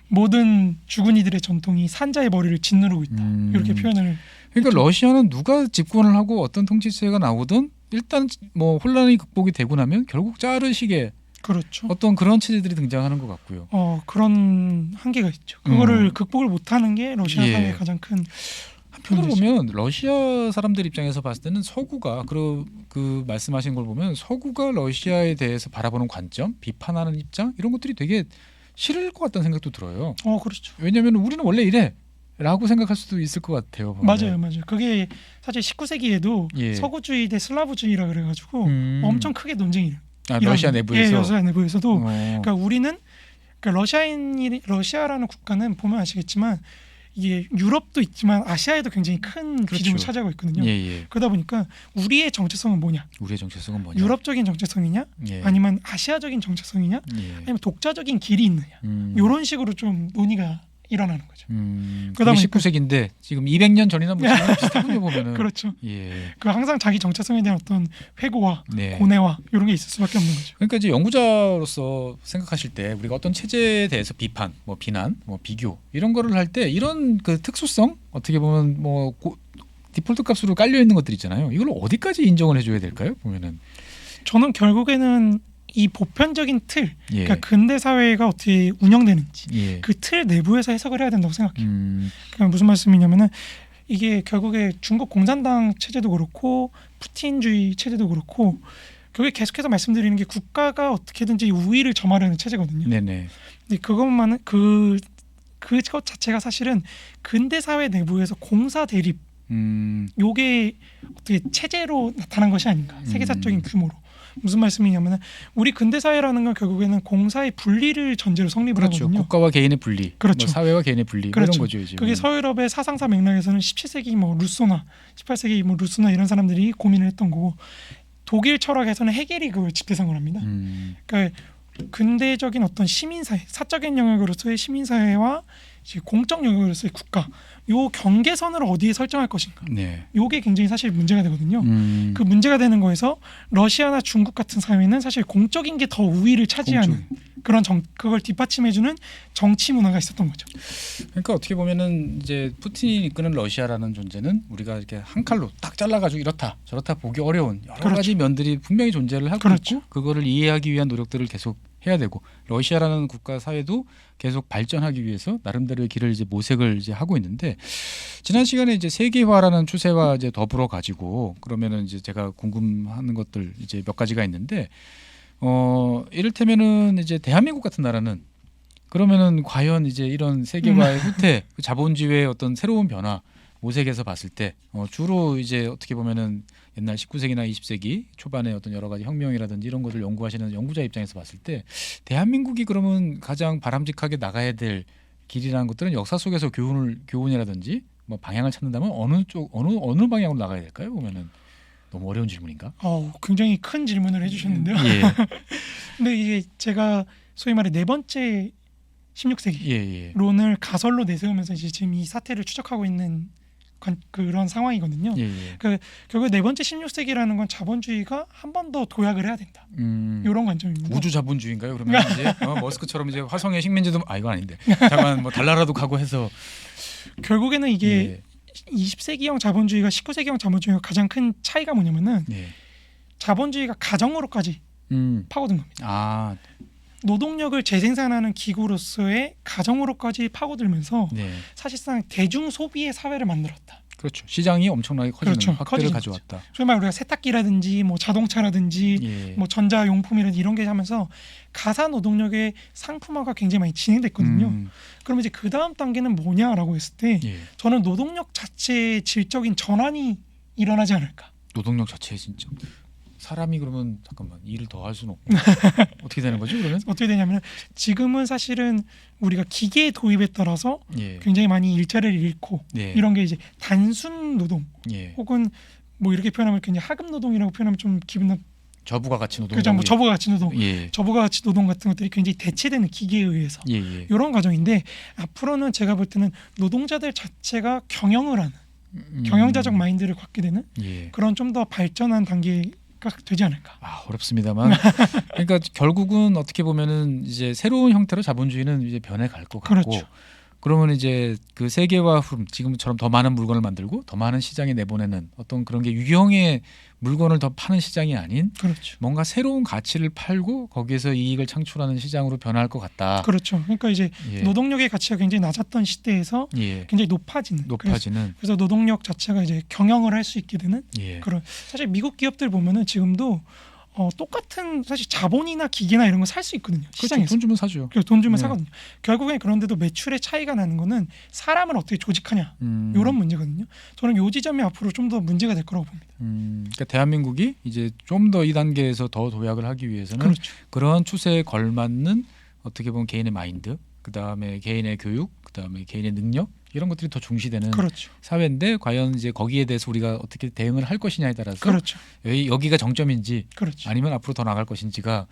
모든 죽은 이들의 전통이 산자의 머리를 짓누르고 있다. 이렇게 표현을. 그러니까 러시아는 누가 집권을 하고 어떤 통치체가 나오든 일단 뭐 혼란이 극복이 되고 나면 결국 짜르식의 그렇죠. 어떤 그런 체제들이 등장하는 것 같고요. 그런 한계가 있죠. 그거를 극복을 못하는 게 러시아 사회의 가장 큰 한편으로 보면 러시아 사람들 입장에서 봤을 때는 서구가 그 말씀하신 걸 보면 서구가 러시아에 대해서 바라보는 관점, 비판하는 입장 이런 것들이 되게 싫을 것 같다는 생각도 들어요. 그렇죠. 왜냐하면 우리는 원래 이래라고 생각할 수도 있을 것 같아요. 보면. 맞아요. 그게 사실 19세기에도 서구주의 대 슬라브주의라 그래가지고 엄청 크게 논쟁이. 러시아 내부에서. 러시아 내부에서도. 그러니까 우리는 러시아라는 국가는 보면 아시겠지만. 이게 유럽도 있지만 아시아에도 굉장히 큰 비중을 차지하고 있거든요. 그러다 보니까 우리의 정체성은 뭐냐? 유럽적인 정체성이냐? 아니면 아시아적인 정체성이냐? 아니면 독자적인 길이 있느냐? 이런 식으로 좀 논의가 일어나는 거죠. 그러다 보니까 19세기인데 지금 200년 전이나 뭐 비슷하군요 보면은. 그렇죠. 그 항상 자기 정체성에 대한 어떤 회고와 고뇌와 이런 게 있을 수밖에 없는 거죠. 그러니까 이제 연구자로서 생각하실 때 우리가 어떤 체제에 대해서 비판, 뭐 비난, 뭐 비교 이런 거를 할 때 이런 그 특수성 어떻게 보면 뭐 디폴트 값으로 깔려 있는 것들 있잖아요. 이걸 어디까지 인정을 해줘야 될까요? 보면은 저는 결국에는 이 보편적인 틀, 그러니까 근대 사회가 어떻게 운영되는지 그 틀 내부에서 해석을 해야 된다고 생각해요. 그러니까 무슨 말씀이냐면은 이게 결국에 중국 공산당 체제도 그렇고 푸틴주의 체제도 그렇고 결국에 계속해서 말씀드리는 게 국가가 어떻게든지 우위를 점하려는 체제거든요. 네네. 근데 그것만은 그것 자체가 사실은 근대 사회 내부에서 공사 대립 요게 어떻게 체제로 나타난 것이 아닌가. 세계사적인 규모로. 무슨 말씀이냐면은 우리 근대 사회라는 건 결국에는 공사의 분리를 전제로 성립을 그렇죠. 하거든요. 국가와 개인의 분리, 그렇죠. 뭐 사회와 개인의 분리 그렇죠. 이런 거죠. 지금. 그게 서유럽의 사상사 맥락에서는 17세기 뭐 루소나 18세기 뭐 루소나 이런 사람들이 고민을 했던 거고 독일 철학에서는 헤겔이 그걸 집대성을 합니다. 그러니까 근대적인 어떤 시민사회, 사적인 영역으로서의 시민사회와 이제 공적 영역으로서의 국가, 요 경계선을 어디에 설정할 것인가. 네. 요게 굉장히 사실 문제가 되거든요. 그 문제가 되는 거에서 러시아나 중국 같은 사회는 사실 공적인 게 더 우위를 차지하는 그런 그걸 뒷받침해주는 정치 문화가 있었던 거죠. 그러니까 어떻게 보면은 이제 푸틴이 이끄는 러시아라는 존재는 우리가 이렇게 한 칼로 딱 잘라가지고 이렇다 저렇다 보기 어려운 여러 그렇죠. 가지 면들이 분명히 존재를 하고 그렇죠. 있고 그거를 이해하기 위한 노력들을 계속 해야 되고 러시아라는 국가 사회도 계속 발전하기 위해서 나름대로의 길을 이제 모색을 이제 하고 있는데 지난 시간에 이제 세계화라는 추세와 이제 더불어 가지고 그러면은 이제 제가 궁금한 것들 이제 몇 가지가 있는데 이를테면은 이제 대한민국 같은 나라는 그러면은 과연 이제 이런 세계화의 후퇴, 그 자본주의의 어떤 새로운 변화 모색에서 봤을 때 주로 이제 어떻게 보면은 옛날 19세기나 20세기 초반에 어떤 여러 가지 혁명이라든지 이런 것을 연구하시는 연구자 입장에서 봤을 때 대한민국이 그러면 가장 바람직하게 나가야 될 길이라는 것들은 역사 속에서 교훈이라든지 뭐 방향을 찾는다면 어느 방향으로 나가야 될까요? 보면은 너무 어려운 질문인가? 굉장히 큰 질문을 해주셨는데요. 예. 근데 이게 제가 소위 말해 네 번째 16세기론을 예. 가설로 내세우면서 이제 지금 이 사태를 추적하고 있는 그런 상황이거든요. 예. 결국 네 번째 16세기라는 건 자본주의가 한 번 더 도약을 해야 된다. 이런 관점입니다. 우주 자본주의인가요? 그러면 이제 머스크처럼 이제 화성의 식민지도 이건 아닌데 잠깐 뭐 달나라도 가고 해서 결국에는 이게 20세기형 자본주의가 19세기형 자본주의가 가장 큰 차이가 뭐냐면은 자본주의가 가정으로까지 파고든 겁니다. 아, 노동력을 재생산하는 기구로서의 가정으로까지 파고들면서 사실상 대중 소비의 사회를 만들었다. 그렇죠. 시장이 엄청나게 커지는 그렇죠. 확대를 커지는 가져왔다. 소위 말 우리가 세탁기라든지 뭐 자동차라든지 뭐 전자용품이라든지 이런 게 하면서 가사 노동력의 상품화가 굉장히 많이 진행됐거든요. 그럼 이제 그 다음 단계는 뭐냐라고 했을 때 저는 노동력 자체의 질적인 전환이 일어나지 않을까. 노동력 자체에 진짜 사람이 그러면 잠깐만 일을 더 할 수는 없고 어떻게 되는 거죠? 그러면 어떻게 되냐면 지금은 사실은 우리가 기계 도입에 따라서 굉장히 많이 일자리를 잃고 이런 게 이제 단순 노동 혹은 뭐 이렇게 표현하면 굉장히 하급 노동이라고 표현하면 좀 기분 나. 저부가 가치 노동. 그렇죠. 뭐 저부가 가치 노동, 저부가 가치 노동 같은 것들이 굉장히 대체되는 기계에 의해서 이런 과정인데 앞으로는 제가 볼 때는 노동자들 자체가 경영을 하는 경영자적 마인드를 갖게 되는 그런 좀 더 발전한 단계. 되지 않을까. 어렵습니다만 그러니까 결국은 어떻게 보면은 이제 새로운 형태로 자본주의는 이제 변해갈 것 같고 그렇죠. 그러면 이제 그 세계화 흐름 지금처럼 더 많은 물건을 만들고 더 많은 시장에 내보내는 어떤 그런 게 유형의 물건을 더 파는 시장이 아닌 뭔가 새로운 가치를 팔고 거기에서 이익을 창출하는 시장으로 변할 것 같다. 그렇죠. 그러니까 이제 노동력의 가치가 굉장히 낮았던 시대에서 굉장히 높아지는. 그래서 노동력 자체가 이제 경영을 할 수 있게 되는 그런. 사실 미국 기업들 보면은 지금도 똑같은 사실 자본이나 기계나 이런 거 살 수 있거든요. 시장에서. 돈 주면 사죠. 돈 주면 사거든요. 결국엔 그런데도 매출의 차이가 나는 거는 사람을 어떻게 조직하냐 이런 문제거든요. 저는 요 지점이 앞으로 좀 더 문제가 될 거라고 봅니다. 그러니까 대한민국이 이제 좀 더 이 단계에서 더 도약을 하기 위해서는 그런 추세에 걸맞는 어떻게 보면 개인의 마인드, 그 다음에 개인의 교육, 그 다음에 개인의 능력 이런 것들이 더 중시되는 사회인데 과연 이제 거기에 대해서 우리가 어떻게 대응을 할 것이냐에 따라서 여기가 정점인지 아니면 앞으로 더 나갈 것인지가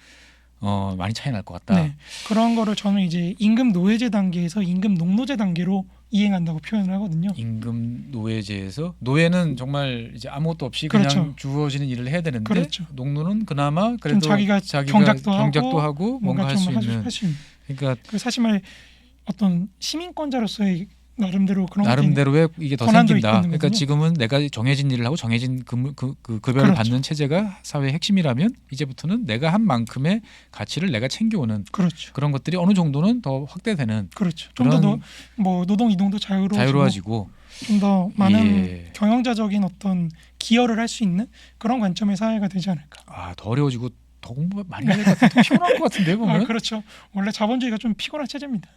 많이 차이 날 것 같다. 그런 거를 저는 이제 임금 노예제 단계에서 임금 농노제 단계로 이행한다고 표현을 하거든요. 임금 노예제에서 노예는 정말 이제 아무것도 없이 그냥 주어지는 일을 해야 되는데 농노는 그나마 그래도 자기가 경작도 하고 뭔가 할 수 있는. 그러니까 사실 말 어떤 시민권자로서의 나름대로의 이게 더 생긴다. 그러니까 지금은 내가 정해진 일을 하고 정해진 급여를 받는 체제가 사회의 핵심이라면 이제부터는 내가 한 만큼의 가치를 내가 챙겨오는 그런 것들이 어느 정도는 더 확대되는. 좀 더 뭐 노동 이동도 자유로워지고 좀 더 많은 경영자적인 어떤 기여를 할 수 있는 그런 관점의 사회가 되지 않을까. 더 어려워지고 더 공부 많이 해야 될 것 같은데 피곤할 것 같은데 보면. 그렇죠. 원래 자본주의가 좀 피곤한 체제입니다.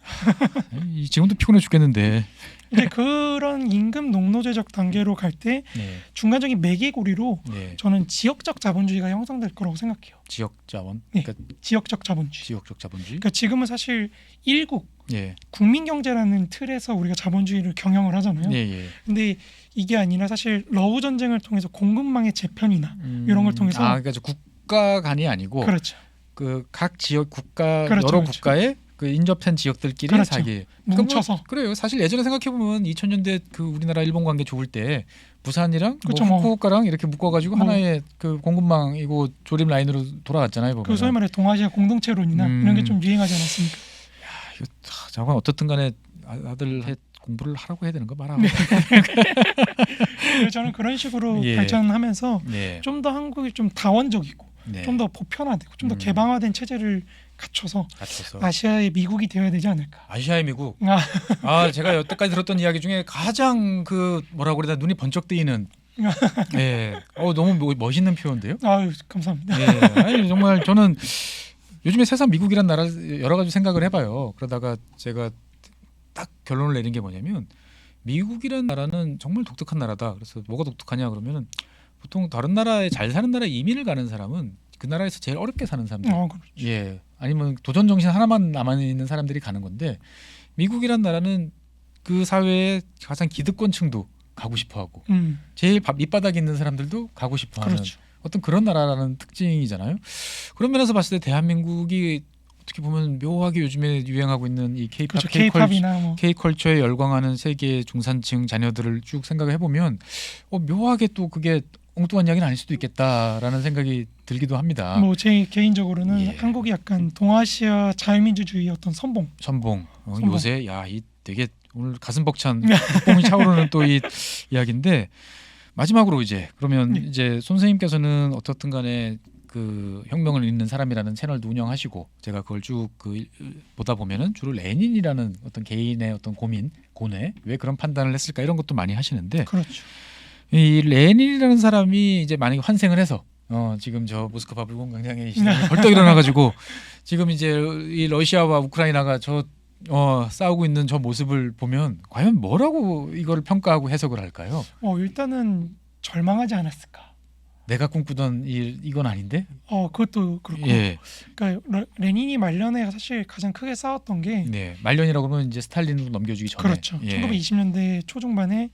지금도 피곤해 죽겠는데. 이제 그런 임금 농노제적 단계로 갈 때 네. 중간적인 매개고리로 네. 저는 지역적 자본주의가 형성될 거라고 생각해요. 지역 자본. 네. 그러니까 지역적 자본주의. 지역적 자본주의. 그러니까 지금은 사실 일국 예. 국민 경제라는 틀에서 우리가 자본주의를 경영을 하잖아요. 예, 예. 근데 이게 아니라 사실 러우 전쟁을 통해서 공급망의 재편이나 이런 걸 통해서 그러니까 국가 간이 아니고 그렇죠. 그 각 지역 국가 그렇죠, 여러 그렇죠. 국가의 그 인접한 지역들끼리 그렇죠. 사기 뭉쳐서 그래요. 사실 예전에 생각해 보면 2000년대 그 우리나라 일본 관계 좋을 때 부산이랑 그렇죠, 뭐 뭐. 후쿠오카랑 이렇게 묶어가지고 뭐. 하나의 그 공급망이고 조립 라인으로 돌아갔잖아요. 보면. 그 소위 말해 동아시아 공동체론이나 이런 게 좀 유행하지 않았습니까? 이거 잠깐 어떻든간에 아들 공부를 하라고 해야 되는 거 말아. 그래서 저는 그런 식으로 예. 발전하면서 네. 좀 더 한국이 좀 다원적이고 네. 좀 더 보편화되고 좀 더 음. 개방화된 체제를 갖춰서 갖춰서 아시아의 미국이 되어야 되지 않을까. 아시아의 미국. 아, 아 제가 여태까지 들었던 이야기 중에 가장 그 뭐라고 그래야 되나 눈이 번쩍 뜨이는. 예. 너무 멋있는 표현인데요. 아유 감사합니다. 예. 아니 정말 저는 요즘에 세상 미국이란 나라 여러 가지 생각을 해봐요. 그러다가 제가 딱 결론을 내린 게 뭐냐면 미국이란 나라는 정말 독특한 나라다. 그래서 뭐가 독특하냐 그러면은 보통 다른 나라에 잘 사는 나라에 이민을 가는 사람은 그 나라에서 제일 어렵게 사는 사람들. 그렇죠. 예. 아니면 도전 정신 하나만 남아 있는 사람들이 가는 건데 미국이란 나라는 그 사회의 가장 기득권층도 가고 싶어하고 제일 밑바닥에 있는 사람들도 가고 싶어하는 그렇죠. 어떤 그런 나라라는 특징이잖아요. 그런 면에서 봤을 때 대한민국이 어떻게 보면 묘하게 요즘에 유행하고 있는 이 K-팝, 그렇죠. K-팝이나 뭐 K-컬처에 열광하는 세계 중산층 자녀들을 쭉 생각을 해보면 묘하게 또 그게 엉뚱한 이야기는 아닐 수도 있겠다라는 생각이 들기도 합니다. 뭐 제 개인적으로는 예. 한국이 약간 동아시아 자유민주주의 어떤 선봉. 선봉. 선봉. 요새 이 되게 오늘 가슴 벅찬 뽕이 차오르는 또 이 이야기인데 마지막으로 이제 그러면 네. 이제 선생님께서는 어떻든 간에 그 혁명을 잇는 사람이라는 채널도 운영하시고 제가 그걸 쭉 보다 보면은 주로 레닌이라는 어떤 개인의 어떤 고뇌 왜 그런 판단을 했을까 이런 것도 많이 하시는데 그렇죠. 이 레닌이라는 사람이 이제 만약에 환생을 해서 지금 저 모스크바 불공광장에 벌떡 일어나가지고 지금 이제 이 러시아와 우크라이나가 싸우고 있는 저 모습을 보면 과연 뭐라고 이거를 평가하고 해석을 할까요? 일단은 절망하지 않았을까. 내가 꿈꾸던 이건 아닌데? 그것도 그렇고. 예. 그러니까 레닌이 말년에 사실 가장 크게 싸웠던 게 네. 말년이라고 그러면 이제 스탈린으로 넘겨주기 전에. 그렇죠. 예. 1920년대 초중반에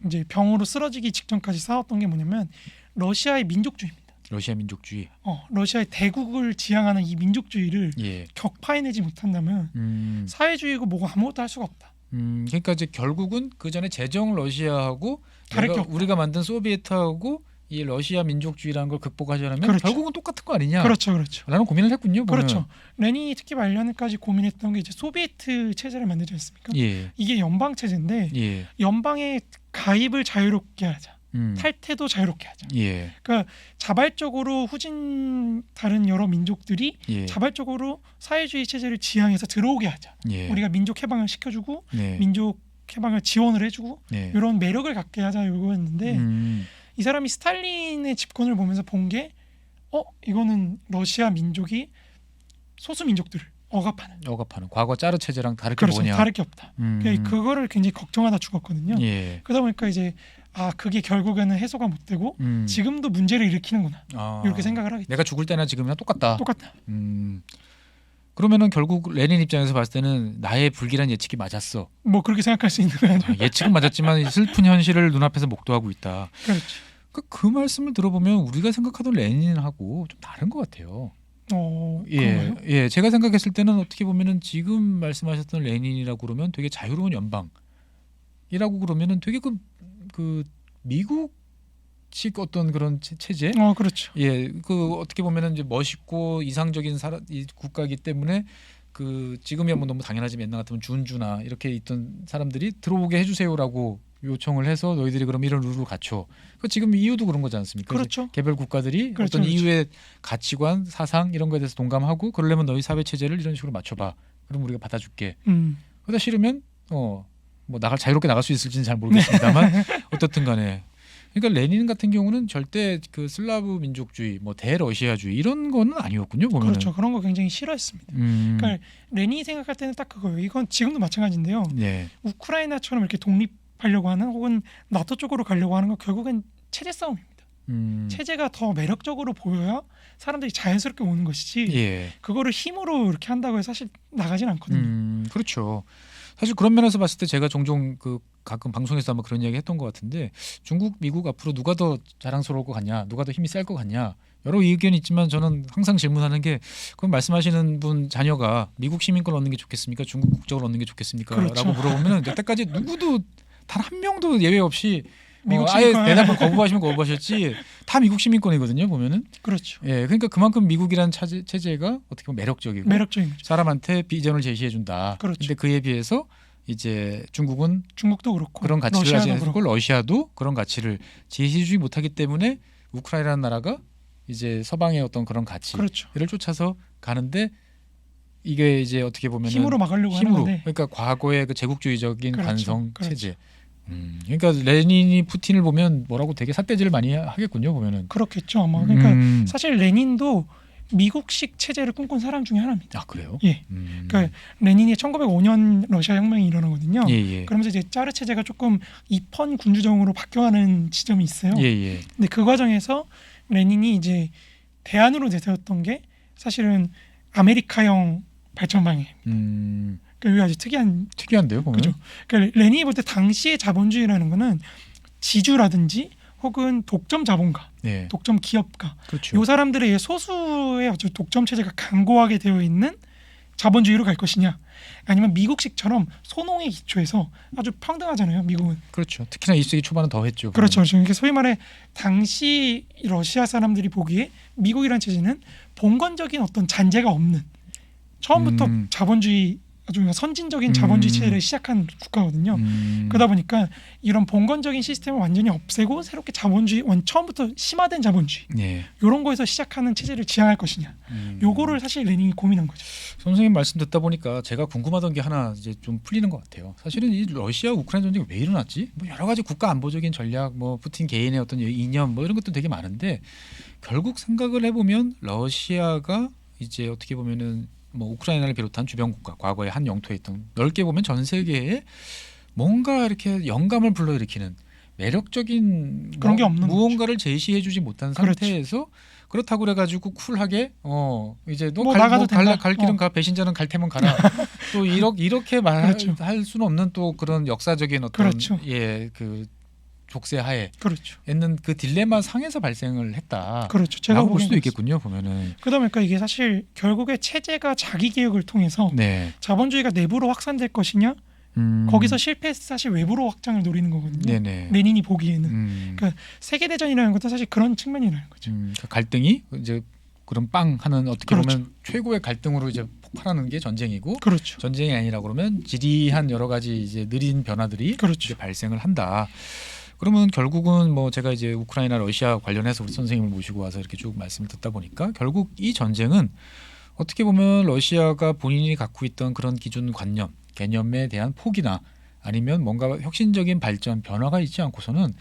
이제 병으로 쓰러지기 직전까지 싸웠던 게 뭐냐면 러시아의 민족주의입니다. 러시아 민족주의. 러시아의 대국을 지향하는 이 민족주의를 예. 격파해내지 못한다면 사회주의고 뭐고 아무것도 할 수가 없다. 그러니까 이제 결국은 그 전에 제정 러시아하고 다를 게 없다. 우리가 만든 소비에트하고 이 러시아 민족주의라는 걸 극복하려면 그렇죠. 결국은 똑같은 거 아니냐? 그렇죠, 그렇죠. 라는 고민을 했군요. 보면. 그렇죠. 레닌이 특히 말년까지 고민했던 게 이제 소비에트 체제를 만들지 않습니까? 예. 이게 연방 체제인데 예. 연방의 가입을 자유롭게 하자. 음. 탈퇴도 자유롭게 하자. 예. 그러니까 자발적으로 후진 다른 여러 민족들이 예. 자발적으로 사회주의 체제를 지향해서 들어오게 하자. 예. 우리가 민족 해방을 시켜주고 네. 민족 해방을 지원을 해주고 네. 이런 매력을 갖게 하자 이거였는데 음. 이 사람이 스탈린의 집권을 보면서 본 게 이거는 러시아 민족이 소수 민족들을 억압하는 과거 짜르 체제랑 다를 게 그렇죠. 뭐냐? 다를 게 없다. 그거를 굉장히 걱정하다 죽었거든요. 예. 그러다 보니까 이제 그게 결국에는 해소가 못 되고 지금도 문제를 일으키는구나 이렇게 생각을 하겠죠. 내가 죽을 때나 지금이나 똑같다. 똑같다. 그러면은 결국 레닌 입장에서 봤을 때는 나의 불길한 예측이 맞았어. 뭐 그렇게 생각할 수 있는 거죠. 예측은 맞았지만 슬픈 현실을 눈앞에서 목도하고 있다. 그렇죠. 그 말씀을 들어보면 우리가 생각하던 레닌하고 좀 다른 것 같아요. 그런가요? 예. 제가 생각했을 때는 어떻게 보면은 지금 말씀하셨던 레닌이라고 그러면 되게 자유로운 연방이라고 그러면은 되게 그 미국식 어떤 그런 체제. 그렇죠. 예, 그 어떻게 보면은 이제 멋있고 이상적인 이 국가이기 때문에 그 지금이야 뭐 너무 당연하지만 옛날 같으면 준주나 이렇게 있던 사람들이 들어오게 해주세요라고 요청을 해서 너희들이 그럼 이런 룰을 갖춰. 그 지금 EU도 그런 거지 않습니까? 그렇죠. 개별 국가들이 그렇죠, 어떤 그렇죠. EU의 가치관, 사상 이런 거에 대해서 동감하고 그러려면 너희 사회 체제를 이런 식으로 맞춰봐. 그럼 우리가 받아줄게. 그러다 싫으면 뭐 자유롭게 나갈 수 있을지는 잘 모르겠습니다만 어떻든 간에 그러니까 레닌 같은 경우는 절대 그 슬라브 민족주의, 뭐 대러시아주의 이런 거는 아니었군요. 보면은. 그렇죠. 그런 거 굉장히 싫어했습니다. 그러니까 레닌이 생각할 때는 딱 그거예요. 이건 지금도 마찬가지인데요. 네. 우크라이나처럼 이렇게 독립하려고 하는 혹은 나토 쪽으로 가려고 하는 건 결국엔 체제 싸움입니다. 체제가 더 매력적으로 보여야 사람들이 자연스럽게 오는 것이지 예. 그거를 힘으로 이렇게 한다고 해서 사실 나가진 않거든요. 그렇죠. 사실 그런 면에서 봤을 때 제가 종종 그 가끔 방송에서 아마 그런 이야기 했던 것 같은데 중국, 미국 앞으로 누가 더 자랑스러울 것 같냐, 누가 더 힘이 셀 것 같냐 여러 의견이 있지만 저는 항상 질문하는 게 그럼 말씀하시는 분 자녀가 미국 시민권 얻는 게 좋겠습니까? 중국 국적을 얻는 게 좋겠습니까? 그렇죠. 라고 물어보면 여태까지 누구도 단 한 명도 예외 없이 미국 아예 시민권. 대답을 거부하시면 거부하셨지 다 미국 시민권이거든요. 보면은 그렇죠. 예, 그러니까 그만큼 미국이라는 체제가 어떻게 보면 매력적이고 매력적인 거죠. 사람한테 비전을 제시해준다. 그렇죠. 근데 그에 비해서 이제 중국은 중국도 그렇고 그런 가치를 하지 러시아도 않고 그렇고. 러시아도 그런 가치를 제시해주지 못하기 때문에 우크라이나라는 나라가 이제 서방의 어떤 그런 가치를 그렇죠. 쫓아서 가는데 이게 이제 어떻게 보면 힘으로 막으려고 하는 힘으로 건데 그러니까 과거의 그 제국주의적인 그렇죠. 관성 그렇죠. 체제. 그러니까 레닌이 푸틴을 보면 뭐라고 되게 삿대질을 많이 하겠군요. 보면은. 그렇겠죠 아마. 그러니까 사실 레닌도 미국식 체제를 꿈꾼 사람 중에 하나입니다. 아 그래요? 예. 그러니까 레닌이 1905년 러시아 혁명이 일어나거든요. 예. 그러면서 이제 짜르 체제가 조금 입헌 군주정으로 바뀌어가는 지점이 있어요. 예. 근데 그 과정에서 레닌이 이제 대안으로 내세웠던 게 사실은 아메리카형 발전 방향. 그러니까 아주 특이한데요, 보면. 그죠. 그러니까 레닌이 볼 때 당시의 자본주의라는 거는 지주라든지 혹은 독점 자본가, 네. 독점 기업가, 그렇죠. 요 사람들의 소수의 아주 독점 체제가 강고하게 되어 있는 자본주의로 갈 것이냐, 아니면 미국식처럼 소농의 기초에서 아주 평등하잖아요, 미국은. 그렇죠. 특히나 20세기 초반은 더 했죠. 그렇죠. 그러니까 소위 말해 당시 러시아 사람들이 보기에 미국이라는 체제는 봉건적인 어떤 잔재가 없는 처음부터 자본주의 아주 선진적인 자본주의 체제를 시작한 국가거든요. 그러다 보니까 이런 봉건적인 시스템을 완전히 없애고 새롭게 자본주의 처음부터 심화된 자본주의 네. 이런 거에서 시작하는 체제를 지향할 것이냐. 요거를 사실 레닌이 고민한 거죠. 선생님 말씀 듣다 보니까 제가 궁금하던 게 하나 이제 좀 풀리는 것 같아요. 사실은 이 러시아 우크라이나 전쟁이 왜 일어났지? 뭐 여러 가지 국가 안보적인 전략, 뭐 푸틴 개인의 어떤 이념, 뭐 이런 것도 되게 많은데 결국 생각을 해보면 러시아가 이제 어떻게 보면은 뭐 우크라이나를 비롯한 주변 국가, 과거에 한 영토에 있던 넓게 보면 전 세계에 뭔가 이렇게 영감을 불러일으키는 매력적인 그런 게 없는 무언가를 제시해주지 못한 그렇죠. 상태에서 그렇다고 그래가지고 쿨하게 이제 너 뭐 나가도 된다. 갈 길은 가, 배신자는 갈 테면 가라. 또 이렇게 말할 그렇죠. 수는 없는 또 그런 역사적인 어떤 그렇죠. 그 족쇄 하에 그렇죠. 있는 그 딜레마 상에서 발생을 했다. 그렇죠. 제가 라고 볼 보기엔 수도 그렇습니다. 있겠군요. 보면은. 그러다 보니까 이게 사실 결국에 체제가 자기 개혁을 통해서 네. 자본주의가 내부로 확산될 것이냐, 거기서 실패해서 사실 외부로 확장을 노리는 거거든요. 네네. 레닌이 보기에는. 그러니까 세계 대전이라는 것도 사실 그런 측면이라는 거죠. 그러니까 갈등이 이제 그런 빵 하는 어떻게 그렇죠. 보면 최고의 갈등으로 이제 폭발하는 게 전쟁이고 그렇죠. 전쟁이 아니라 그러면 지리한 여러 가지 이제 느린 변화들이 그렇죠. 이제 발생을 한다. 그러면 결국은 뭐 제가 이제 우크라이나 러시아 관련해서 우리 선생님을 모시고 와서 이렇게 쭉 말씀을 듣다 보니까 결국 이 전쟁은 어떻게 보면 러시아가 본인이 갖고 있던 그런 기존 관념, 개념에 대한 포기나 아니면 뭔가 혁신적인 발전, 변화가 있지 않고서는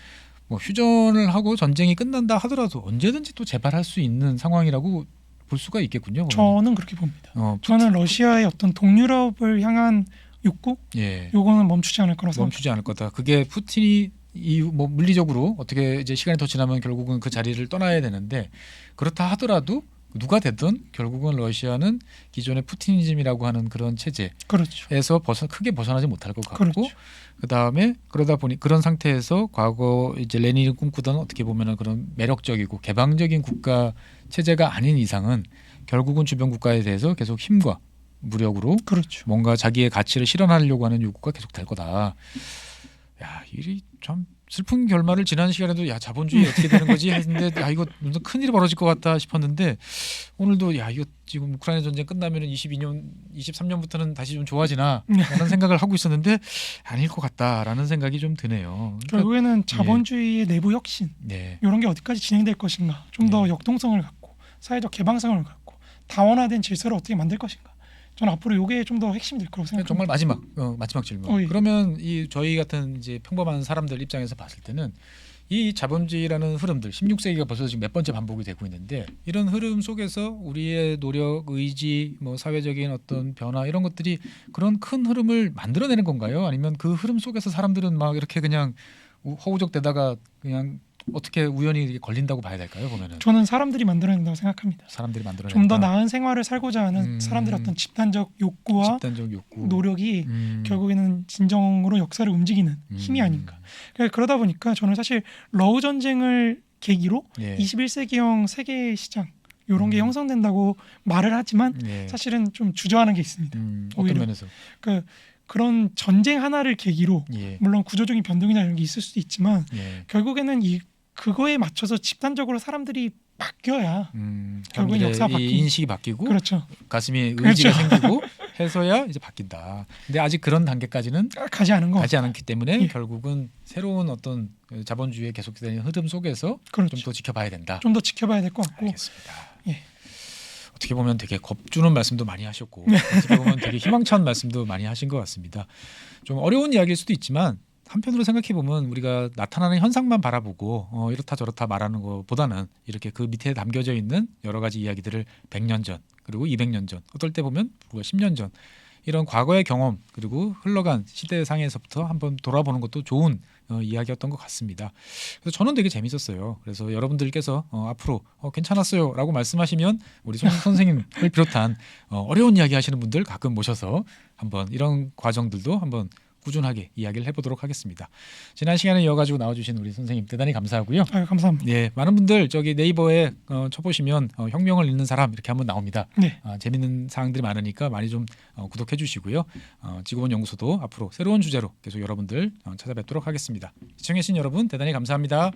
뭐 휴전을 하고 전쟁이 끝난다 하더라도 언제든지 또 재발할 수 있는 상황이라고 볼 수가 있겠군요. 저는 그렇게 봅니다. 저는 러시아의 어떤 동유럽을 향한 욕구, 예. 요거는 멈추지 않을 거라서 멈추지 않을 거다. 그게 푸틴이 뭐 물리적으로 어떻게 이제 시간이 더 지나면 결국은 그 자리를 떠나야 되는데 그렇다 하더라도 누가 됐든 결국은 러시아는 기존의 푸틴이즘이라고 하는 그런 체제에서 그렇죠. 크게 벗어나지 못할 것 같고 그렇죠. 그다음에 그러다 보니 그런 상태에서 과거 이제 레닌이 꿈꾸던 어떻게 보면은 그런 매력적이고 개방적인 국가 체제가 아닌 이상은 결국은 주변 국가에 대해서 계속 힘과 무력으로 그렇죠. 뭔가 자기의 가치를 실현하려고 하는 요구가 계속 될 거다. 야, 이 참 슬픈 결말을 지난 시간에도 야 자본주의 어떻게 되는 거지 했는데 야 이거 무슨 큰일이 벌어질 것 같다 싶었는데 오늘도 야 이거 지금 우크라이나 전쟁 끝나면은 23년부터는 다시 좀 좋아지나 라는 생각을 하고 있었는데 아닐 것 같다라는 생각이 좀 드네요. 그러니까, 결국에는 자본주의의 내부 혁신 네. 이런 게 어디까지 진행될 것인가, 좀 더 역동성을 갖고 사회적 개방성을 갖고 다원화된 질서를 어떻게 만들 것인가. 저는 앞으로 이게 좀 더 핵심이 될 거라고 생각합니다. 정말 마지막 질문. 예. 그러면 이 저희 같은 이제 평범한 사람들 입장에서 봤을 때는 이 자본주의라는 흐름들 16세기가 벌써 지금 몇 번째 반복이 되고 있는데 이런 흐름 속에서 우리의 노력, 의지, 뭐 사회적인 어떤 변화 이런 것들이 그런 큰 흐름을 만들어내는 건가요? 아니면 그 흐름 속에서 사람들은 막 이렇게 그냥 허우적대다가 그냥 어떻게 우연히 이렇게 걸린다고 봐야 될까요? 보면은 저는 사람들이 만들어낸다고 생각합니다. 사람들이 만들어낸다. 좀 더 나은 생활을 살고자 하는 사람들의 어떤 집단적 욕구와 집단적 욕구, 노력이 결국에는 진정으로 역사를 움직이는 힘이 아닌가. 그러다 보니까 저는 사실 러우 전쟁을 계기로 예. 21세기형 세계 시장 이런 게 형성된다고 말을 하지만 예. 사실은 좀 주저하는 게 있습니다. 어떤 오히려. 면에서? 그런 전쟁 하나를 계기로 예. 물론 구조적인 변동이나 이런 게 있을 수도 있지만 예. 결국에는 그거에 맞춰서 집단적으로 사람들이 바뀌어야 결국엔 사람들의 역사가 이 바뀌는. 인식이 바뀌고 그렇죠. 가슴에 그렇죠. 의지가 생기고 해서야 이제 바뀐다. 근데 아직 그런 단계까지는 가지 않은 거. 가지 않았기 때문에 예. 결국은 새로운 어떤 자본주의의 계속되는 흐름 속에서 그렇죠. 좀 더 지켜봐야 된다. 좀 더 지켜봐야 될 것 같고. 알겠습니다. 예. 어떻게 보면 되게 겁주는 말씀도 많이 하셨고 어떻게 보면 되게 희망찬 말씀도 많이 하신 것 같습니다. 좀 어려운 이야기일 수도 있지만 한편으로 생각해 보면 우리가 나타나는 현상만 바라보고 이렇다 저렇다 말하는 것보다는 이렇게 그 밑에 담겨져 있는 여러 가지 이야기들을 100년 전 그리고 200년 전 어떨 때 보면 불과 10년 전 이런 과거의 경험 그리고 흘러간 시대상에서부터 한번 돌아보는 것도 좋은 이야기였던 것 같습니다. 그래서 저는 되게 재밌었어요. 그래서 여러분들께서 앞으로 괜찮았어요라고 말씀하시면 우리 송 선생님을 비롯한 어려운 이야기 하시는 분들 가끔 모셔서 한번 이런 과정들도 한번 꾸준하게 이야기를 해보도록 하겠습니다. 지난 시간에 이어가지고 나와주신 우리 선생님 대단히 감사하고요. 아유, 감사합니다. 예, 많은 분들 저기 네이버에 쳐보시면 혁명을 읽는 사람 이렇게 한번 나옵니다. 네. 재밌는 사항들이 많으니까 많이 좀 구독해 주시고요. 지구본 연구소도 앞으로 새로운 주제로 계속 여러분들 찾아뵙도록 하겠습니다. 시청해주신 여러분 대단히 감사합니다.